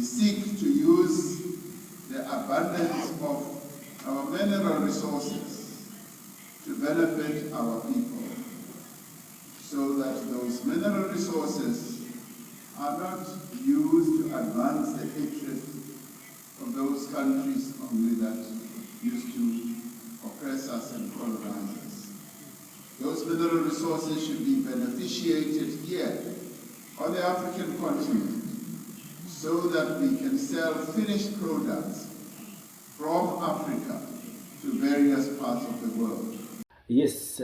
seek to use the abundance of our mineral resources to benefit our people, so that those mineral resources are not used to advance the interests of those countries only that used to oppress us and colonize us. Those mineral resources should be beneficiated here on the African continent so that we can sell finished products from Africa to various parts of the world. Yes,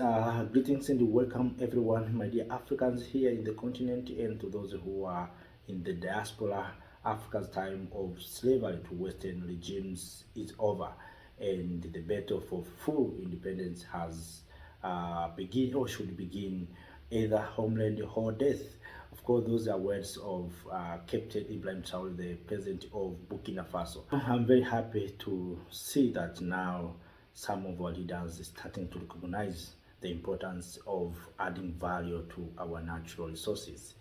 greetings and welcome everyone, my dear Africans here in the continent and to those who are in the diaspora. Africa's time of slavery to Western regimes is over, and the battle for full independence has begin or should begin, either homeland or death. Of course, those are words of Captain Ibrahim Traoré, the president of Burkina Faso. I'm very happy to see that now some of our leaders are starting to recognize the importance of adding value to our natural resources.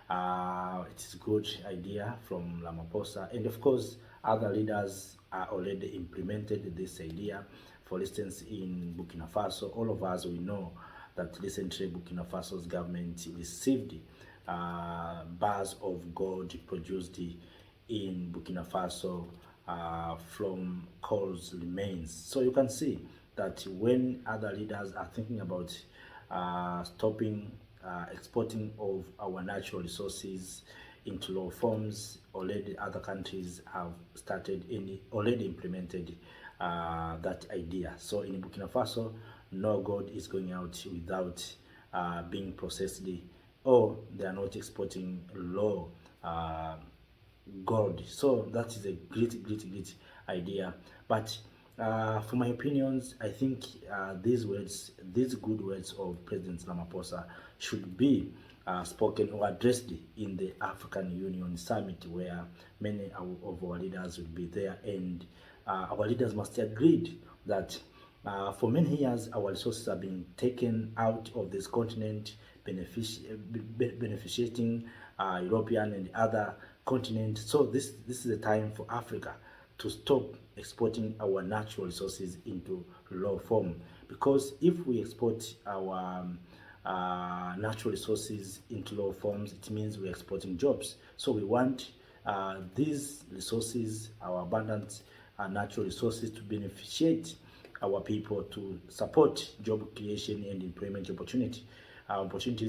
It is a good idea from Ramaphosa, and of course other leaders are already implemented this idea. For instance, in Burkina Faso, all of us, we know that recently Burkina Faso's government received bars of gold produced in Burkina Faso from coal's remains. So you can see that when other leaders are thinking about stopping exporting of our natural resources into raw forms, already other countries have already implemented that idea. So in Burkina Faso, no gold is going out without being processed, or they are not exporting raw gold. So that is a great idea. But for my opinions, I think these good words of President Ramaphosa should be spoken or addressed in the African Union Summit, where many of our leaders will be there, and our leaders must agree that for many years our resources have been taken out of this continent, beneficiating European and other continents. So this is the time for Africa to stop exporting our natural resources into raw form, because if we export our natural resources into raw forms, it means we're exporting jobs. So we want these resources, our abundant natural resources, to beneficiate our people, to support job creation and employment opportunities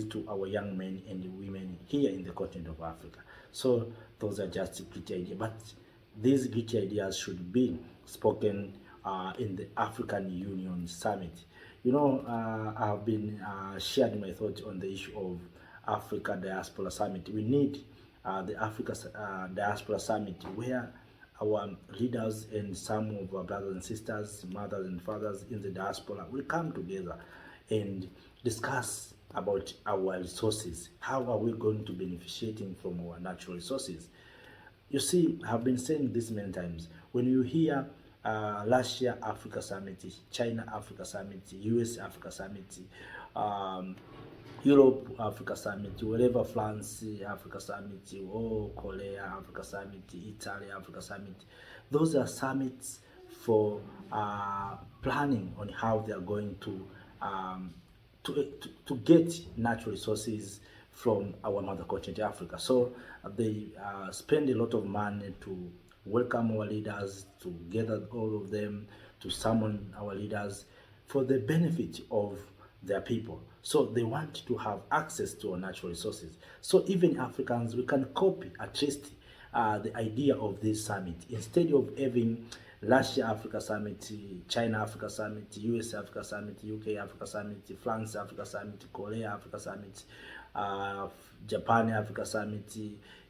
to our young men and women here in the continent of Africa. So those are just great ideas, but these great ideas should be spoken in the African Union Summit. You know, I've been sharing my thoughts on the issue of Africa Diaspora Summit. We need the Africa Diaspora Summit, where our leaders and some of our brothers and sisters, mothers and fathers in the diaspora will come together and discuss about our resources. How are we going to beneficiating from our natural resources? You see, I've been saying this many times. When you hear Russia Africa Summit, China Africa Summit, US Africa Summit, Europe Africa Summit, wherever, France Africa Summit, or Korea Africa Summit, Italy Africa Summit, those are summits for planning on how they are going to get natural resources from our mother continent Africa. So they spend a lot of money to welcome our leaders, to gather all of them, to summon our leaders for the benefit of their people. So they want to have access to our natural resources. So even Africans, we can copy at least the idea of this summit. Instead of having Russia Africa Summit, China Africa Summit, US Africa Summit, UK Africa Summit, France Africa Summit, Korea Africa Summit, Japan Africa Summit,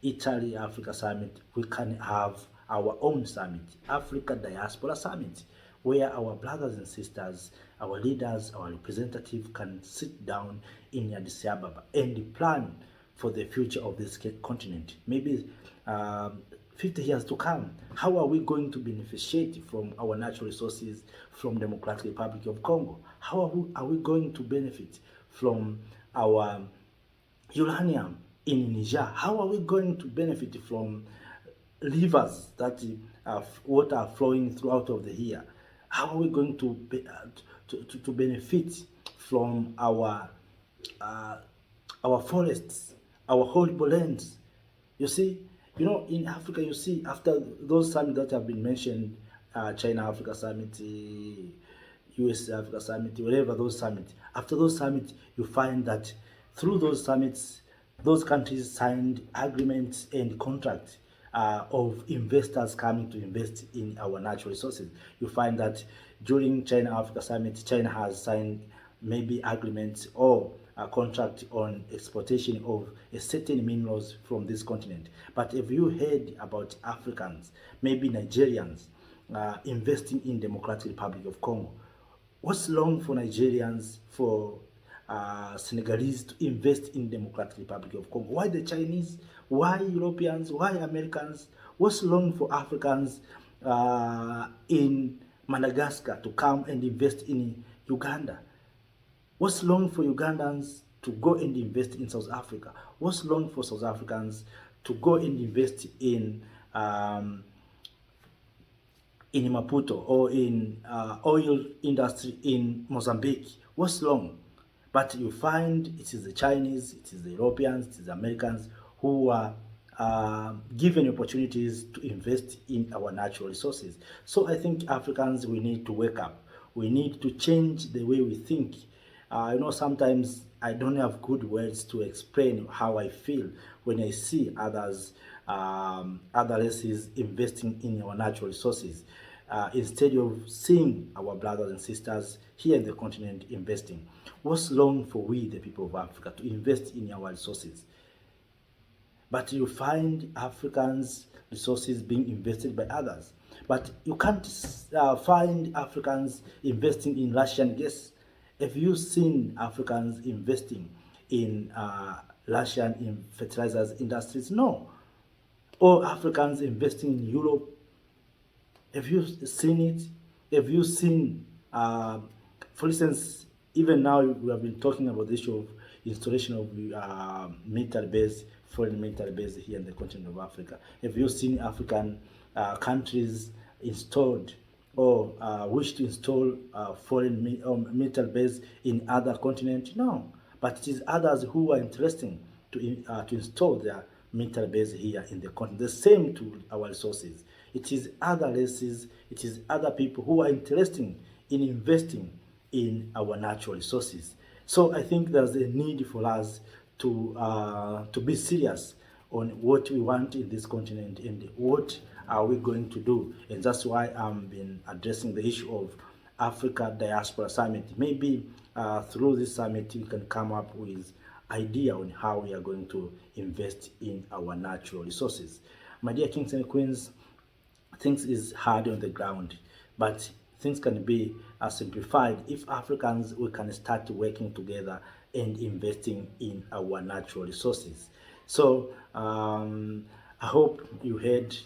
Italy Africa Summit, we can have our own summit, Africa Diaspora Summit, where our brothers and sisters, our leaders, our representatives can sit down in Addis Ababa and plan for the future of this continent. Maybe 50 years to come, how are we going to beneficiate from our natural resources from Democratic Republic of Congo? How are we going to benefit from our uranium in Niger? How are we going to benefit from rivers that water flowing throughout of the year. How are we going to to benefit from uh, our forests, our horrible lands? You see, in Africa, you see, after those summits that have been mentioned, China Africa Summit, US Africa Summit, whatever those summits, after those summits, you find that through those summits, those countries signed agreements and contracts of investors coming to invest in our natural resources. You find that during China Africa Summit, China has signed maybe agreements or a contract on exportation of a certain minerals from this continent. But have you heard about Africans, maybe Nigerians, investing in Democratic Republic of Congo? What's wrong for Nigerians, for Senegalese to invest in Democratic Republic of Congo? Why the Chinese? Why Europeans? Why Americans? What's wrong for Africans in Madagascar to come and invest in Uganda? What's wrong for Ugandans to go and invest in South Africa? What's wrong for South Africans to go and invest in Maputo or in oil industry in Mozambique? What's wrong? But you find it is the Chinese, it is the Europeans, it is the Americans who are given opportunities to invest in our natural resources. So I think Africans, we need to wake up. We need to change the way we think. Sometimes I don't have good words to explain how I feel when I see other races investing in our natural resources. Instead of seeing our brothers and sisters here in the continent investing. What's wrong for we, the people of Africa, to invest in our resources? But you find Africans' resources being invested by others. But you can't find Africans investing in Russian gas. Have you seen Africans investing in Russian in fertilizers industries? No. Or Africans investing in Europe. Have you seen it? Have you seen, for instance, even now we have been talking about the issue of installation of military base, foreign military base here in the continent of Africa. Have you seen African countries installed or wish to install foreign military base in other continents? No, but it is others who are interested to install their military base here in the continent. The same to our resources. It is other races, it is other people who are interested in investing in our natural resources. So I think there's a need for us to be serious on what we want in this continent and what are we going to do. And that's why I've been addressing the issue of Africa Diaspora Summit. Maybe through this summit we can come up with idea on how we are going to invest in our natural resources. My dear kings and queens, things is hard on the ground, but things can be simplified if Africans, we can start working together and investing in our natural resources. So I hope you heard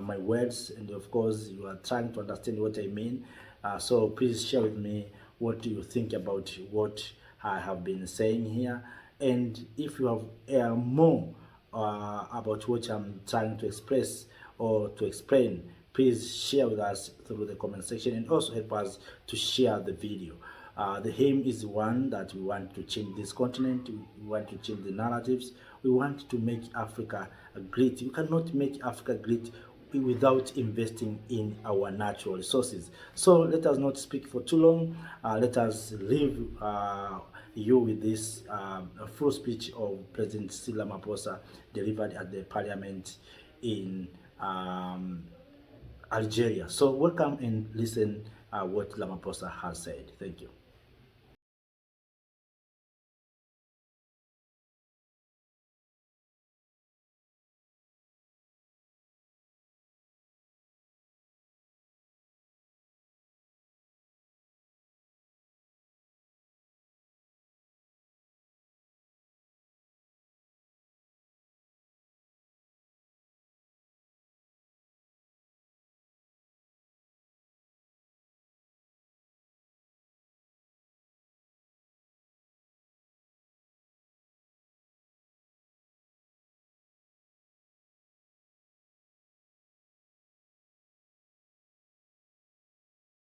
my words, and of course you are trying to understand what I mean. So please share with me what you think about what I have been saying here, and if you have more about what I'm trying to express or to explain, please share with us through the comment section, and also help us to share the video. The aim is one that we want to change this continent, we want to change the narratives, we want to make Africa great. You cannot make Africa great without investing in our natural resources. So let us not speak for too long. Let us leave you with this full speech of President Ramaphosa delivered at the parliament in Algeria. So welcome and listen what Ramaphosa has said. Thank you.